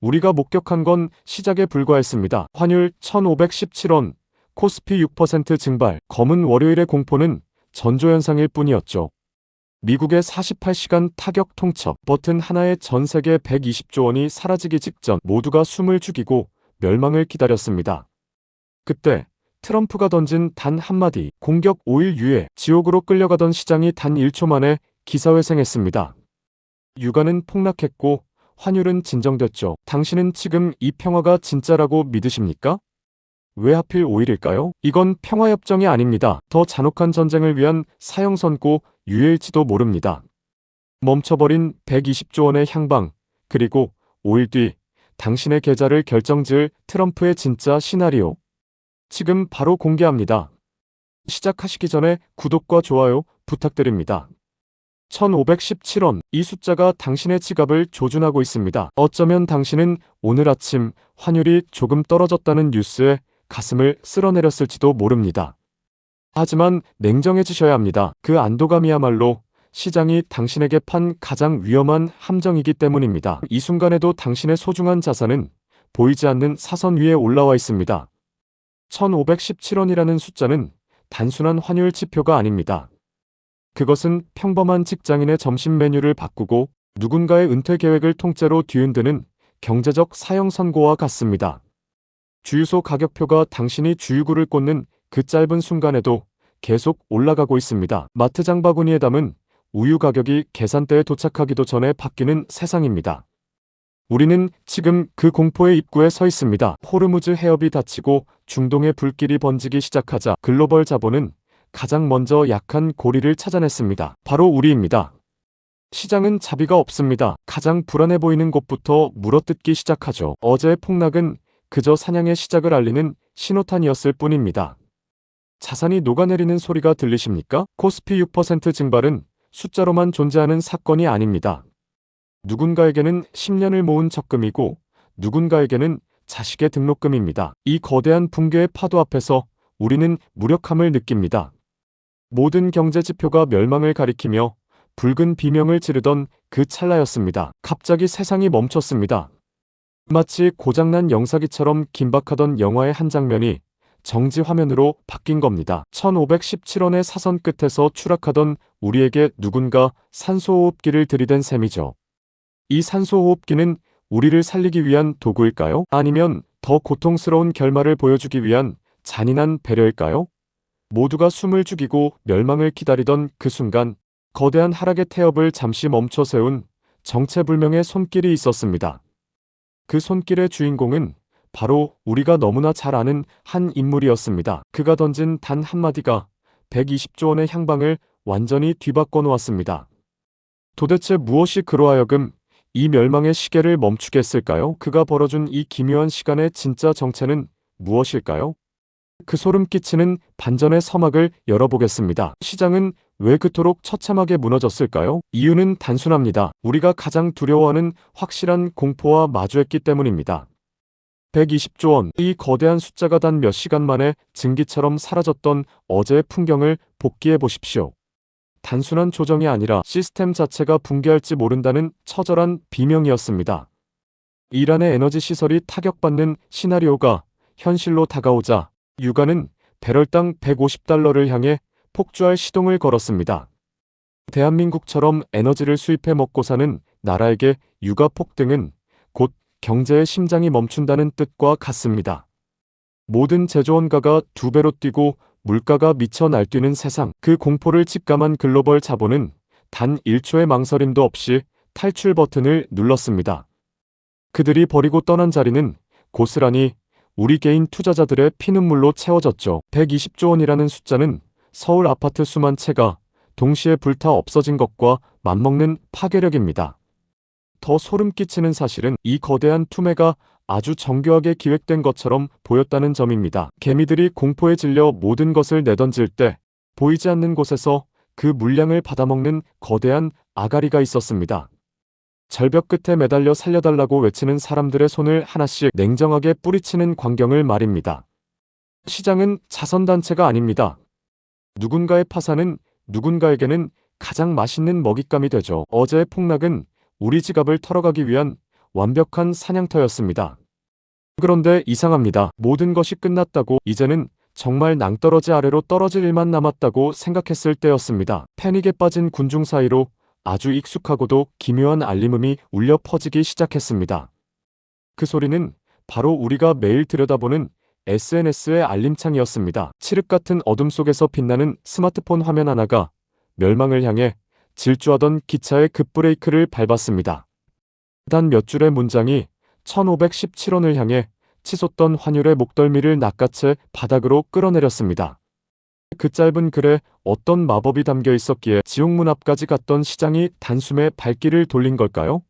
우리가 목격한 건 시작에 불과했습니다. 환율 1517원, 코스피 6% 증발, 검은 월요일의 공포는 전조현상일 뿐이었죠. 미국의 48시간 타격 통첩 버튼 하나에 전 세계 120조 원이 사라지기 직전 모두가 숨을 죽이고 멸망을 기다렸습니다. 그때 트럼프가 던진 단 한마디, 공격 5일 유예, 지옥으로 끌려가던 시장이 단 1초 만에 기사회생했습니다. 유가는 폭락했고 환율은 진정됐죠. 당신은 지금 이 평화가 진짜라고 믿으십니까? 왜 하필 5일일까요? 이건 평화협정이 아닙니다. 더 잔혹한 전쟁을 위한 사형선고 유예일지도 모릅니다. 멈춰버린 120조 원의 향방, 그리고 5일 뒤 당신의 계좌를 결정지을 트럼프의 진짜 시나리오. 지금 바로 공개합니다. 시작하시기 전에 구독과 좋아요 부탁드립니다. 1517원, 이 숫자가 당신의 지갑을 조준하고 있습니다. 어쩌면 당신은 오늘 아침 환율이 조금 떨어졌다는 뉴스에 가슴을 쓸어내렸을지도 모릅니다. 하지만 냉정해지셔야 합니다. 그 안도감이야말로 시장이 당신에게 판 가장 위험한 함정이기 때문입니다. 이 순간에도 당신의 소중한 자산은 보이지 않는 사선 위에 올라와 있습니다. 1517원이라는 숫자는 단순한 환율 지표가 아닙니다. 그것은 평범한 직장인의 점심 메뉴를 바꾸고 누군가의 은퇴 계획을 통째로 뒤흔드는 경제적 사형 선고와 같습니다. 주유소 가격표가 당신이 주유구를 꽂는 그 짧은 순간에도 계속 올라가고 있습니다. 마트 장바구니에 담은 우유 가격이 계산대에 도착하기도 전에 바뀌는 세상입니다. 우리는 지금 그 공포의 입구에 서 있습니다. 호르무즈 해협이 닫히고 중동의 불길이 번지기 시작하자 글로벌 자본은 가장 먼저 약한 고리를 찾아냈습니다. 바로 우리입니다. 시장은 자비가 없습니다. 가장 불안해 보이는 곳부터 물어뜯기 시작하죠. 어제의 폭락은 그저 사냥의 시작을 알리는 신호탄이었을 뿐입니다. 자산이 녹아내리는 소리가 들리십니까? 코스피 6% 증발은 숫자로만 존재하는 사건이 아닙니다. 누군가에게는 10년을 모은 적금이고 누군가에게는 자식의 등록금입니다. 이 거대한 붕괴의 파도 앞에서 우리는 무력함을 느낍니다. 모든 경제 지표가 멸망을 가리키며 붉은 비명을 지르던 그 찰나였습니다. 갑자기 세상이 멈췄습니다. 마치 고장난 영사기처럼 긴박하던 영화의 한 장면이 정지 화면으로 바뀐 겁니다. 1517원의 사선 끝에서 추락하던 우리에게 누군가 산소호흡기를 들이댄 셈이죠. 이 산소호흡기는 우리를 살리기 위한 도구일까요? 아니면 더 고통스러운 결말을 보여주기 위한 잔인한 배려일까요? 모두가 숨을 죽이고 멸망을 기다리던 그 순간 거대한 하락의 태엽을 잠시 멈춰 세운 정체불명의 손길이 있었습니다. 그 손길의 주인공은 바로 우리가 너무나 잘 아는 한 인물이었습니다. 그가 던진 단 한마디가 120조 원의 향방을 완전히 뒤바꿔 놓았습니다. 도대체 무엇이 그로 하여금 이 멸망의 시계를 멈추게 했을까요? 그가 벌어준 이 기묘한 시간의 진짜 정체는 무엇일까요? 그 소름 끼치는 반전의 서막을 열어보겠습니다. 시장은 왜 그토록 처참하게 무너졌을까요? 이유는 단순합니다. 우리가 가장 두려워하는 확실한 공포와 마주했기 때문입니다. 120조 원, 이 거대한 숫자가 단 몇 시간 만에 증기처럼 사라졌던 어제의 풍경을 복기해 보십시오. 단순한 조정이 아니라 시스템 자체가 붕괴할지 모른다는 처절한 비명이었습니다. 이란의 에너지 시설이 타격받는 시나리오가 현실로 다가오자 유가는 배럴당 150달러를 향해 폭주할 시동을 걸었습니다. 대한민국처럼 에너지를 수입해 먹고 사는 나라에게 유가 폭등은 곧 경제의 심장이 멈춘다는 뜻과 같습니다. 모든 제조원가가 2배로 뛰고 물가가 미쳐 날뛰는 세상, 그 공포를 직감한 글로벌 자본은 단 1초의 망설임도 없이 탈출 버튼을 눌렀습니다. 그들이 버리고 떠난 자리는 고스란히 우리 개인 투자자들의 피눈물로 채워졌죠. 120조 원이라는 숫자는 서울 아파트 수만 채가 동시에 불타 없어진 것과 맞먹는 파괴력입니다. 더 소름 끼치는 사실은 이 거대한 투매가 아주 정교하게 기획된 것처럼 보였다는 점입니다. 개미들이 공포에 질려 모든 것을 내던질 때 보이지 않는 곳에서 그 물량을 받아먹는 거대한 아가리가 있었습니다. 절벽 끝에 매달려 살려달라고 외치는 사람들의 손을 하나씩 냉정하게 뿌리치는 광경을 말입니다. 시장은 자선단체가 아닙니다. 누군가의 파산은 누군가에게는 가장 맛있는 먹잇감이 되죠. 어제의 폭락은 우리 지갑을 털어가기 위한 완벽한 사냥터였습니다. 그런데 이상합니다. 모든 것이 끝났다고 이제는 정말 낭떠러지 아래로 떨어질 일만 남았다고 생각했을 때였습니다. 패닉에 빠진 군중 사이로 아주 익숙하고도 기묘한 알림음이 울려 퍼지기 시작했습니다. 그 소리는 바로 우리가 매일 들여다보는 SNS의 알림창이었습니다. 칠흑 같은 어둠 속에서 빛나는 스마트폰 화면 하나가 멸망을 향해 질주하던 기차의 급브레이크를 밟았습니다. 단 몇 줄의 문장이 1517원을 향해 치솟던 환율의 목덜미를 낚아채 바닥으로 끌어내렸습니다. 그 짧은 글에 어떤 마법이 담겨 있었기에 지옥문 앞까지 갔던 시장이 단숨에 발길을 돌린 걸까요?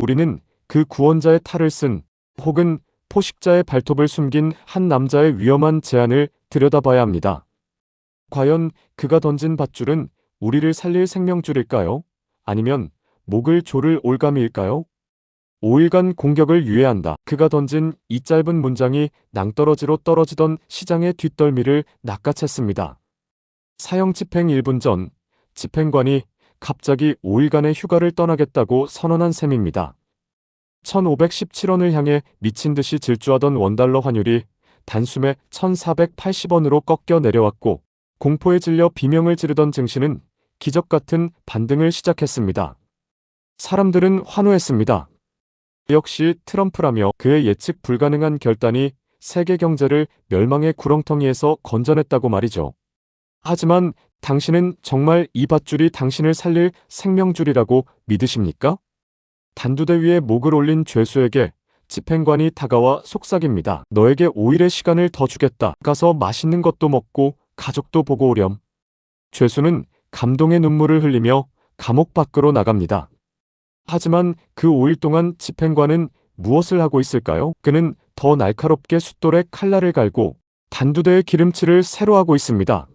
우리는 그 구원자의 탈을 쓴 혹은 포식자의 발톱을 숨긴 한 남자의 위험한 제안을 들여다봐야 합니다. 과연 그가 던진 밧줄은 우리를 살릴 생명줄일까요? 아니면 목을 조를 올가미일까요? 5일간 공격을 유예한다. 그가 던진 이 짧은 문장이 낭떠러지로 떨어지던 시장의 뒷덜미를 낚아챘습니다. 사형 집행 1분 전 집행관이 갑자기 5일간의 휴가를 떠나겠다고 선언한 셈입니다. 1517원을 향해 미친 듯이 질주하던 원달러 환율이 단숨에 1480원으로 꺾여 내려왔고 공포에 질려 비명을 지르던 증시는 기적 같은 반등을 시작했습니다. 사람들은 환호했습니다. 역시 트럼프라며 그의 예측 불가능한 결단이 세계 경제를 멸망의 구렁텅이에서 건져냈다고 말이죠. 하지만 당신은 정말 이 밧줄이 당신을 살릴 생명줄이라고 믿으십니까? 단두대 위에 목을 올린 죄수에게 집행관이 다가와 속삭입니다. 너에게 5일의 시간을 더 주겠다. 가서 맛있는 것도 먹고 가족도 보고 오렴. 죄수는 감동의 눈물을 흘리며 감옥 밖으로 나갑니다. 하지만 그 5일 동안 집행관은 무엇을 하고 있을까요? 그는 더 날카롭게 숫돌에 칼날을 갈고 단두대의 기름칠을 새로 하고 있습니다.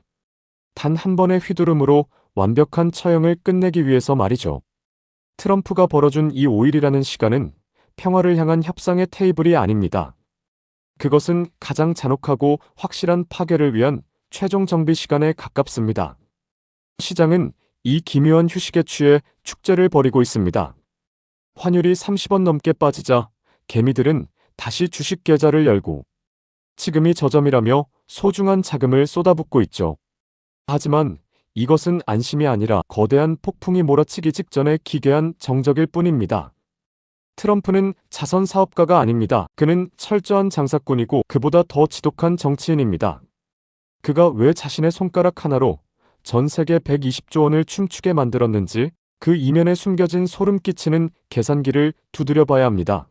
단 한 번의 휘두름으로 완벽한 처형을 끝내기 위해서 말이죠. 트럼프가 벌어준 이 5일이라는 시간은 평화를 향한 협상의 테이블이 아닙니다. 그것은 가장 잔혹하고 확실한 파괴를 위한 최종 정비 시간에 가깝습니다. 시장은 이 기묘한 휴식에 취해 축제를 벌이고 있습니다. 환율이 30원 넘게 빠지자 개미들은 다시 주식 계좌를 열고 지금이 저점이라며 소중한 자금을 쏟아붓고 있죠. 하지만 이것은 안심이 아니라 거대한 폭풍이 몰아치기 직전에 기괴한 정적일 뿐입니다. 트럼프는 자선 사업가가 아닙니다. 그는 철저한 장사꾼이고 그보다 더 지독한 정치인입니다. 그가 왜 자신의 손가락 하나로 전 세계 120조 원을 춤추게 만들었는지 그 이면에 숨겨진 소름 끼치는 계산기를 두드려봐야 합니다.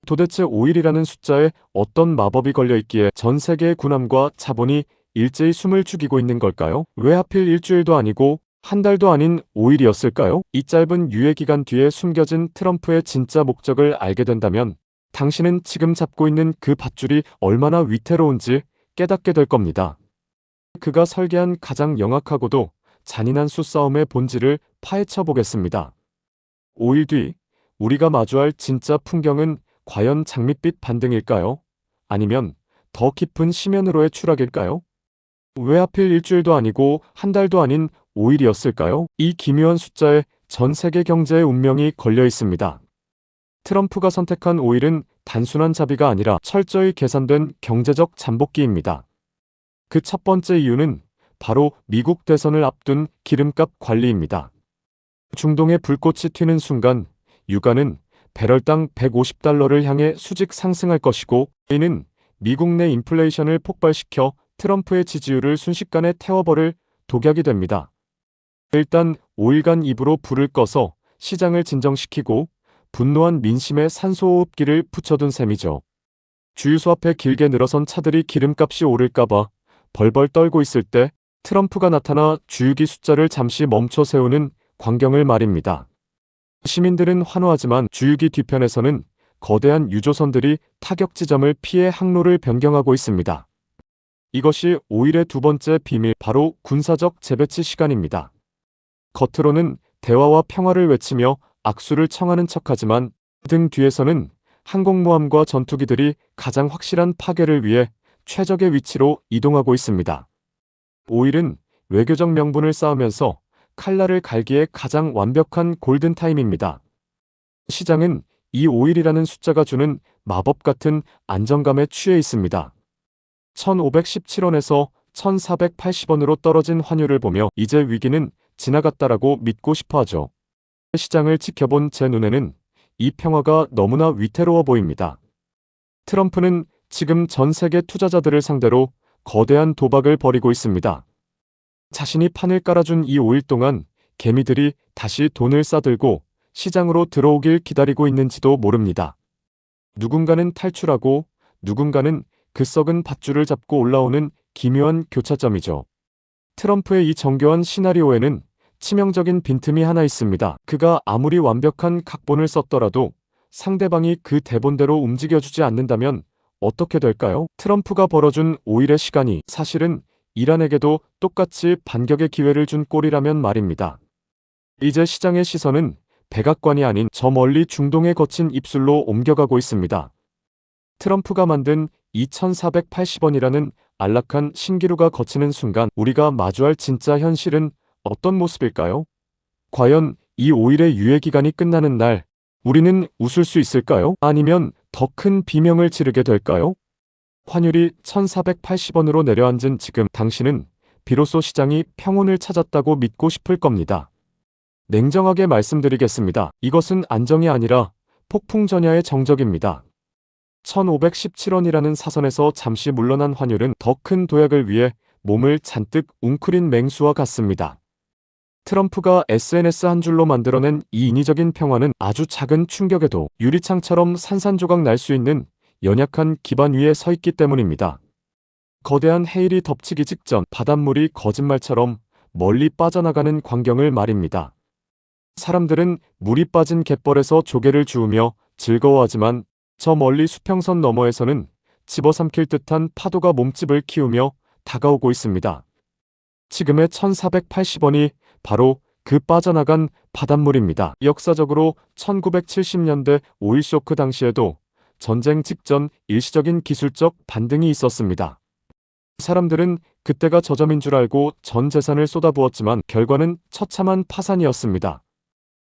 도대체 5일이라는 숫자에 어떤 마법이 걸려 있기에 전 세계의 군함과 자본이 일제히 숨을 죽이고 있는 걸까요? 왜 하필 일주일도 아니고 한 달도 아닌 5일이었을까요? 이 짧은 유예 기간 뒤에 숨겨진 트럼프의 진짜 목적을 알게 된다면 당신은 지금 잡고 있는 그 밧줄이 얼마나 위태로운지 깨닫게 될 겁니다. 그가 설계한 가장 영악하고도 잔인한 수싸움의 본질을 파헤쳐 보겠습니다. 5일 뒤 우리가 마주할 진짜 풍경은 과연 장밋빛 반등일까요? 아니면 더 깊은 심연으로의 추락일까요? 왜 하필 일주일도 아니고 한 달도 아닌 5일이었을까요? 이 기묘한 숫자에 전 세계 경제의 운명이 걸려 있습니다. 트럼프가 선택한 5일은 단순한 자비가 아니라 철저히 계산된 경제적 잠복기입니다. 그 첫 번째 이유는 바로 미국 대선을 앞둔 기름값 관리입니다. 중동의 불꽃이 튀는 순간 유가는 배럴당 150달러를 향해 수직 상승할 것이고 이는 미국 내 인플레이션을 폭발시켜 트럼프의 지지율을 순식간에 태워버릴 독약이 됩니다. 일단 5일간 입으로 불을 꺼서 시장을 진정시키고 분노한 민심에 산소호흡기를 붙여둔 셈이죠. 주유소 앞에 길게 늘어선 차들이 기름값이 오를까봐 벌벌 떨고 있을 때 트럼프가 나타나 주유기 숫자를 잠시 멈춰 세우는 광경을 말입니다. 시민들은 환호하지만 주유기 뒤편에서는 거대한 유조선들이 타격 지점을 피해 항로를 변경하고 있습니다. 이것이 5일의 두 번째 비밀, 바로 군사적 재배치 시간입니다. 겉으로는 대화와 평화를 외치며 악수를 청하는 척하지만 등 뒤에서는 항공모함과 전투기들이 가장 확실한 파괴를 위해 최적의 위치로 이동하고 있습니다. 5일은 외교적 명분을 쌓으면서 칼날을 갈기에 가장 완벽한 골든타임입니다. 시장은 이 5일이라는 숫자가 주는 마법 같은 안정감에 취해 있습니다. 1517원에서 1480원으로 떨어진 환율을 보며 이제 위기는 지나갔다라고 믿고 싶어 하죠. 시장을 지켜본 제 눈에는 이 평화가 너무나 위태로워 보입니다. 트럼프는 지금 전 세계 투자자들을 상대로 거대한 도박을 벌이고 있습니다. 자신이 판을 깔아준 이 5일 동안 개미들이 다시 돈을 싸들고 시장으로 들어오길 기다리고 있는지도 모릅니다. 누군가는 탈출하고 누군가는 그 썩은 밧줄을 잡고 올라오는 기묘한 교차점이죠. 트럼프의 이 정교한 시나리오에는 치명적인 빈틈이 하나 있습니다. 그가 아무리 완벽한 각본을 썼더라도 상대방이 그 대본대로 움직여주지 않는다면 어떻게 될까요? 트럼프가 벌어준 5일의 시간이 사실은 이란에게도 똑같이 반격의 기회를 준 꼴이라면 말입니다. 이제 시장의 시선은 백악관이 아닌 저 멀리 중동에 거친 입술로 옮겨가고 있습니다. 트럼프가 만든 2480원이라는 안락한 신기루가 거치는 순간 우리가 마주할 진짜 현실은 어떤 모습일까요? 과연 이 5일의 유예기간이 끝나는 날 우리는 웃을 수 있을까요? 아니면 더 큰 비명을 지르게 될까요? 환율이 1480원으로 내려앉은 지금 당신은 비로소 시장이 평온을 찾았다고 믿고 싶을 겁니다. 냉정하게 말씀드리겠습니다. 이것은 안정이 아니라 폭풍전야의 정적입니다. 1517원이라는 사선에서 잠시 물러난 환율은 더 큰 도약을 위해 몸을 잔뜩 웅크린 맹수와 같습니다. 트럼프가 SNS 한 줄로 만들어낸 이 인위적인 평화는 아주 작은 충격에도 유리창처럼 산산조각 날 수 있는 연약한 기반 위에 서 있기 때문입니다. 거대한 해일이 덮치기 직전 바닷물이 거짓말처럼 멀리 빠져나가는 광경을 말입니다. 사람들은 물이 빠진 갯벌에서 조개를 주우며 즐거워하지만 저 멀리 수평선 너머에서는 집어삼킬 듯한 파도가 몸집을 키우며 다가오고 있습니다. 지금의 1480원이 바로 그 빠져나간 바닷물입니다. 역사적으로 1970년대 오일 쇼크 당시에도 전쟁 직전 일시적인 기술적 반등이 있었습니다. 사람들은 그때가 저점인 줄 알고 전 재산을 쏟아부었지만 결과는 처참한 파산이었습니다.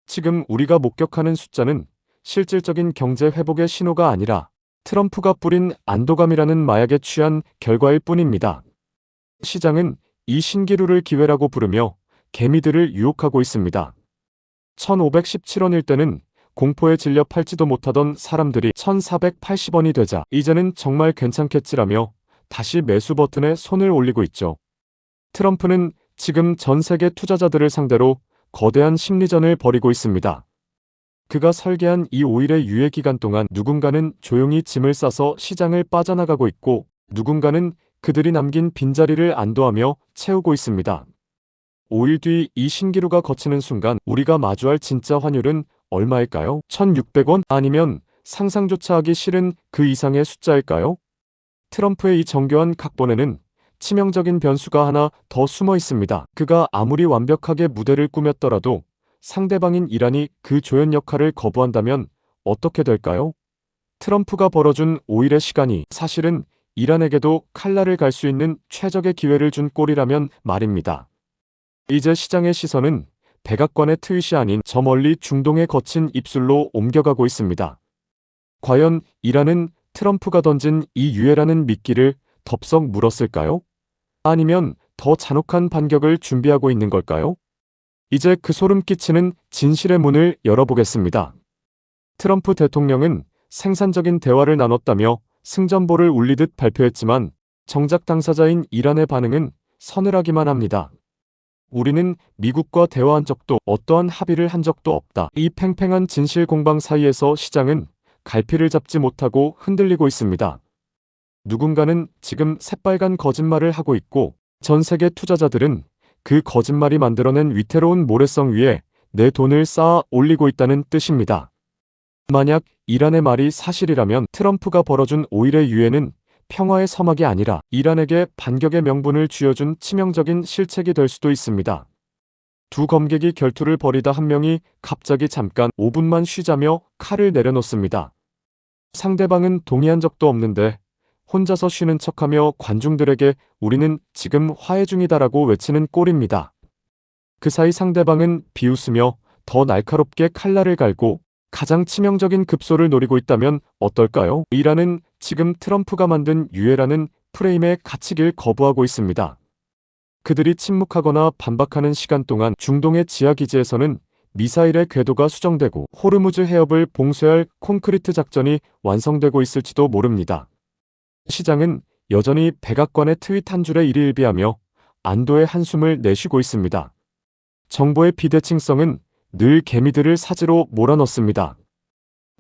지금 우리가 목격하는 숫자는 실질적인 경제 회복의 신호가 아니라 트럼프가 뿌린 안도감이라는 마약에 취한 결과일 뿐입니다. 시장은 이 신기루를 기회라고 부르며 개미들을 유혹하고 있습니다. 1517원일 때는 공포에 질려 팔지도 못하던 사람들이 1480원이 되자 이제는 정말 괜찮겠지라며 다시 매수 버튼에 손을 올리고 있죠. 트럼프는 지금 전 세계 투자자들을 상대로 거대한 심리전을 벌이고 있습니다. 그가 설계한 이 5일의 유예 기간 동안 누군가는 조용히 짐을 싸서 시장을 빠져나가고 있고 누군가는 그들이 남긴 빈자리를 안도하며 채우고 있습니다. 5일 뒤 이 신기루가 거치는 순간 우리가 마주할 진짜 환율은 얼마일까요? 1600원? 아니면 상상조차 하기 싫은 그 이상의 숫자일까요? 트럼프의 이 정교한 각본에는 치명적인 변수가 하나 더 숨어 있습니다. 그가 아무리 완벽하게 무대를 꾸몄더라도 상대방인 이란이 그 조연 역할을 거부한다면 어떻게 될까요? 트럼프가 벌어준 5일의 시간이 사실은 이란에게도 칼날을 갈 수 있는 최적의 기회를 준 꼴이라면 말입니다. 이제 시장의 시선은 백악관의 트윗이 아닌 저 멀리 중동에 거친 입술로 옮겨가고 있습니다. 과연 이란은 트럼프가 던진 이 유예라는 미끼를 덥석 물었을까요? 아니면 더 잔혹한 반격을 준비하고 있는 걸까요? 이제 그 소름 끼치는 진실의 문을 열어보겠습니다. 트럼프 대통령은 생산적인 대화를 나눴다며 승전보를 울리듯 발표했지만 정작 당사자인 이란의 반응은 서늘하기만 합니다. 우리는 미국과 대화한 적도 어떠한 합의를 한 적도 없다. 이 팽팽한 진실 공방 사이에서 시장은 갈피를 잡지 못하고 흔들리고 있습니다. 누군가는 지금 새빨간 거짓말을 하고 있고 전 세계 투자자들은 그 거짓말이 만들어낸 위태로운 모래성 위에 내 돈을 쌓아 올리고 있다는 뜻입니다. 만약 이란의 말이 사실이라면 트럼프가 벌어준 5일의 유예는 평화의 서막이 아니라 이란에게 반격의 명분을 쥐어준 치명적인 실책이 될 수도 있습니다. 두 검객이 결투를 벌이다 한 명이 갑자기 잠깐 5분만 쉬자며 칼을 내려놓습니다. 상대방은 동의한 적도 없는데 혼자서 쉬는 척하며 관중들에게 우리는 지금 화해 중이다라고 외치는 꼴입니다. 그 사이 상대방은 비웃으며 더 날카롭게 칼날을 갈고 가장 치명적인 급소를 노리고 있다면 어떨까요? 이란은 지금 트럼프가 만든 유해라는 프레임의 갇히길 거부하고 있습니다. 그들이 침묵하거나 반박하는 시간 동안 중동의 지하기지에서는 미사일의 궤도가 수정되고 호르무즈 해협을 봉쇄할 콘크리트 작전이 완성되고 있을지도 모릅니다. 시장은 여전히 백악관의 트윗 한 줄에 일희일비하며 안도의 한숨을 내쉬고 있습니다. 정보의 비대칭성은 늘 개미들을 사지로 몰아넣습니다.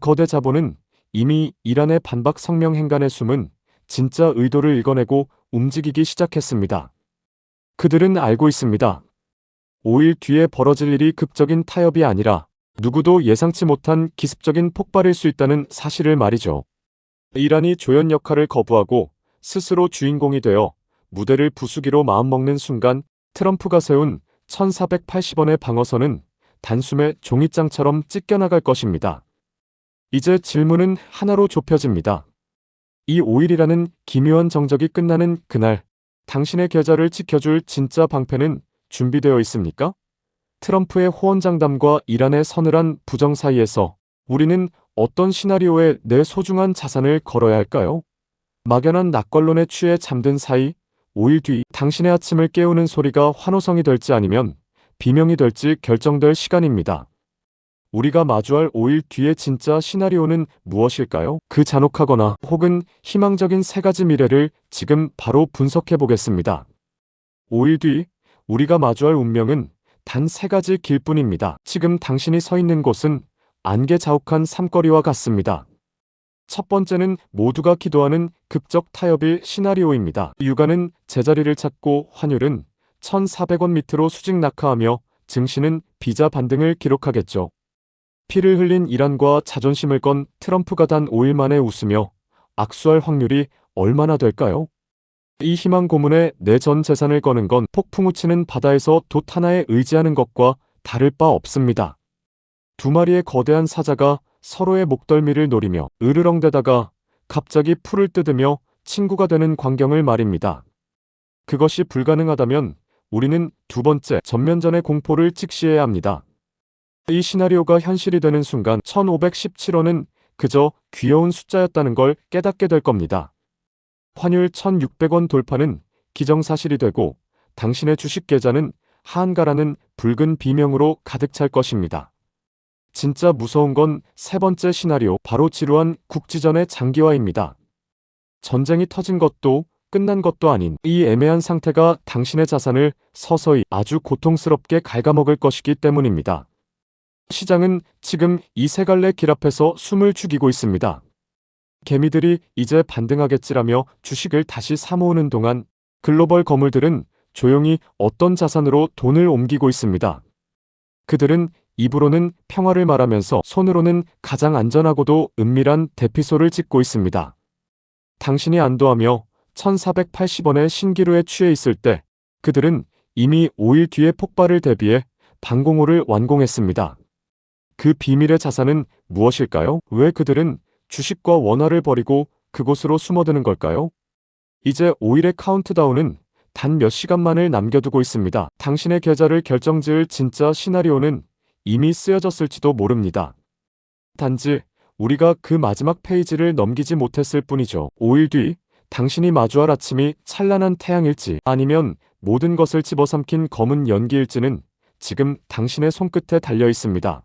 거대 자본은 이미 이란의 반박 성명 행간의 숨은 진짜 의도를 읽어내고 움직이기 시작했습니다. 그들은 알고 있습니다. 5일 뒤에 벌어질 일이 극적인 타협이 아니라 누구도 예상치 못한 기습적인 폭발일 수 있다는 사실을 말이죠. 이란이 조연 역할을 거부하고 스스로 주인공이 되어 무대를 부수기로 마음먹는 순간 트럼프가 세운 1480원의 방어선은 단숨에 종잇장처럼 찢겨나갈 것입니다. 이제 질문은 하나로 좁혀집니다. 이 5일이라는 기묘한 정적이 끝나는 그날, 당신의 계좌를 지켜줄 진짜 방패는 준비되어 있습니까? 트럼프의 호언장담과 이란의 서늘한 부정 사이에서 우리는 어떤 시나리오에 내 소중한 자산을 걸어야 할까요? 막연한 낙관론에 취해 잠든 사이 5일 뒤 당신의 아침을 깨우는 소리가 환호성이 될지 아니면 비명이 될지 결정될 시간입니다. 우리가 마주할 5일 뒤의 진짜 시나리오는 무엇일까요? 그 잔혹하거나 혹은 희망적인 세 가지 미래를 지금 바로 분석해 보겠습니다. 5일 뒤 우리가 마주할 운명은 단 세 가지 길뿐입니다. 지금 당신이 서 있는 곳은 안개 자욱한 삼거리와 같습니다. 첫 번째는 모두가 기도하는 극적 타협일 시나리오입니다. 유가는 제자리를 찾고 환율은 1,400원 밑으로 수직 낙하하며 증시는 비자 반등을 기록하겠죠. 피를 흘린 이란과 자존심을 건 트럼프가 단 5일 만에 웃으며 악수할 확률이 얼마나 될까요? 이 희망 고문에 내 전 재산을 거는 건 폭풍 우치는 바다에서 돛 하나에 의지하는 것과 다를 바 없습니다. 두 마리의 거대한 사자가 서로의 목덜미를 노리며 으르렁대다가 갑자기 풀을 뜯으며 친구가 되는 광경을 말입니다. 그것이 불가능하다면 우리는 두 번째 전면전의 공포를 직시해야 합니다. 이 시나리오가 현실이 되는 순간 1517원은 그저 귀여운 숫자였다는 걸 깨닫게 될 겁니다. 환율 1600원 돌파는 기정사실이 되고 당신의 주식 계좌는 한가라는 붉은 비명으로 가득 찰 것입니다. 진짜 무서운 건 세 번째 시나리오, 바로 지루한 국지전의 장기화입니다. 전쟁이 터진 것도 끝난 것도 아닌 이 애매한 상태가 당신의 자산을 서서히 아주 고통스럽게 갉아먹을 것이기 때문입니다. 시장은 지금 이 세 갈래 길 앞에서 숨을 죽이고 있습니다. 개미들이 이제 반등하겠지라며 주식을 다시 사모으는 동안 글로벌 거물들은 조용히 어떤 자산으로 돈을 옮기고 있습니다. 그들은 입으로는 평화를 말하면서 손으로는 가장 안전하고도 은밀한 대피소를 짓고 있습니다. 당신이 안도하며 1,480원의 신기루에 취해 있을 때 그들은 이미 5일 뒤의 폭발을 대비해 방공호를 완공했습니다. 그 비밀의 자산은 무엇일까요? 왜 그들은 주식과 원화를 버리고 그곳으로 숨어드는 걸까요? 이제 5일의 카운트다운은 단 몇 시간만을 남겨두고 있습니다. 당신의 계좌를 결정지을 진짜 시나리오는 이미 쓰여졌을지도 모릅니다. 단지 우리가 그 마지막 페이지를 넘기지 못했을 뿐이죠. 5일 뒤 당신이 마주할 아침이 찬란한 태양일지 아니면 모든 것을 집어삼킨 검은 연기일지는 지금 당신의 손끝에 달려 있습니다.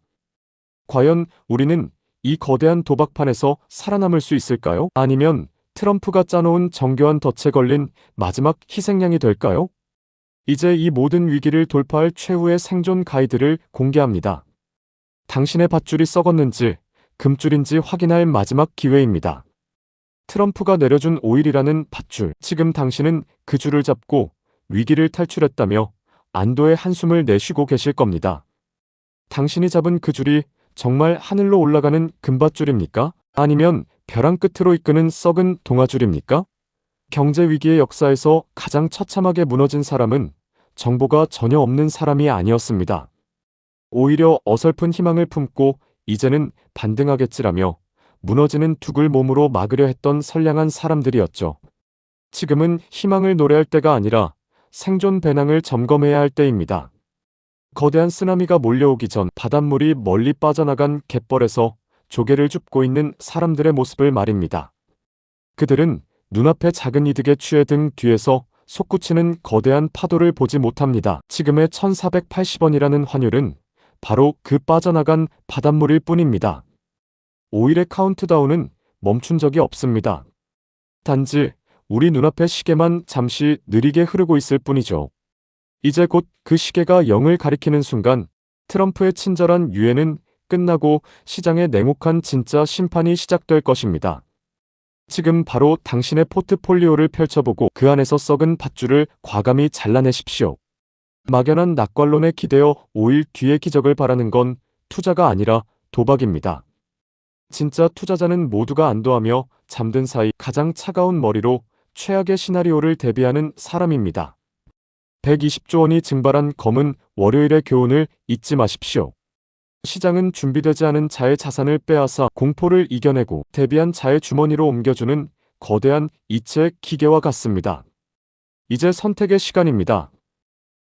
과연 우리는 이 거대한 도박판에서 살아남을 수 있을까요? 아니면 트럼프가 짜놓은 정교한 덫에 걸린 마지막 희생양이 될까요? 이제 이 모든 위기를 돌파할 최후의 생존 가이드를 공개합니다. 당신의 밧줄이 썩었는지 금줄인지 확인할 마지막 기회입니다. 트럼프가 내려준 5일이라는 밧줄, 지금 당신은 그 줄을 잡고 위기를 탈출했다며 안도의 한숨을 내쉬고 계실 겁니다. 당신이 잡은 그 줄이 정말 하늘로 올라가는 금밧줄입니까? 아니면 벼랑 끝으로 이끄는 썩은 동아줄입니까? 경제 위기의 역사에서 가장 처참하게 무너진 사람은 정보가 전혀 없는 사람이 아니었습니다. 오히려 어설픈 희망을 품고 이제는 반등하겠지라며 무너지는 둑을 몸으로 막으려 했던 선량한 사람들이었죠. 지금은 희망을 노래할 때가 아니라 생존 배낭을 점검해야 할 때입니다. 거대한 쓰나미가 몰려오기 전 바닷물이 멀리 빠져나간 갯벌에서 조개를 줍고 있는 사람들의 모습을 말입니다. 그들은 눈앞의 작은 이득에 취해 등 뒤에서 솟구치는 거대한 파도를 보지 못합니다. 지금의 1480원이라는 환율은 바로 그 빠져나간 바닷물일 뿐입니다. 5일의 카운트다운은 멈춘 적이 없습니다. 단지 우리 눈앞의 시계만 잠시 느리게 흐르고 있을 뿐이죠. 이제 곧 그 시계가 0을 가리키는 순간 트럼프의 친절한 유예는 끝나고 시장의 냉혹한 진짜 심판이 시작될 것입니다. 지금 바로 당신의 포트폴리오를 펼쳐보고 그 안에서 썩은 밧줄을 과감히 잘라내십시오. 막연한 낙관론에 기대어 5일 뒤의 기적을 바라는 건 투자가 아니라 도박입니다. 진짜 투자자는 모두가 안도하며 잠든 사이 가장 차가운 머리로 최악의 시나리오를 대비하는 사람입니다. 120조 원이 증발한 검은 월요일의 교훈을 잊지 마십시오. 시장은 준비되지 않은 자의 자산을 빼앗아 공포를 이겨내고 대비한 자의 주머니로 옮겨주는 거대한 이체의 기계와 같습니다. 이제 선택의 시간입니다.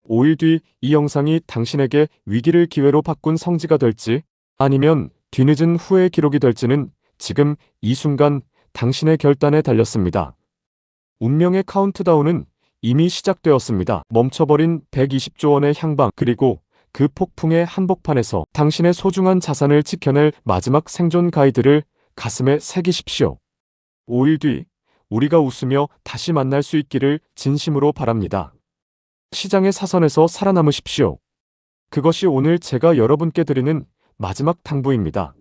5일 뒤 이 영상이 당신에게 위기를 기회로 바꾼 성지가 될지 아니면 뒤늦은 후회의 기록이 될지는 지금 이 순간 당신의 결단에 달렸습니다. 운명의 카운트다운은 이미 시작되었습니다. 멈춰버린 120조 원의 향방 그리고 그 폭풍의 한복판에서 당신의 소중한 자산을 지켜낼 마지막 생존 가이드를 가슴에 새기십시오. 5일 뒤 우리가 웃으며 다시 만날 수 있기를 진심으로 바랍니다. 시장의 사선에서 살아남으십시오. 그것이 오늘 제가 여러분께 드리는 마지막 당부입니다.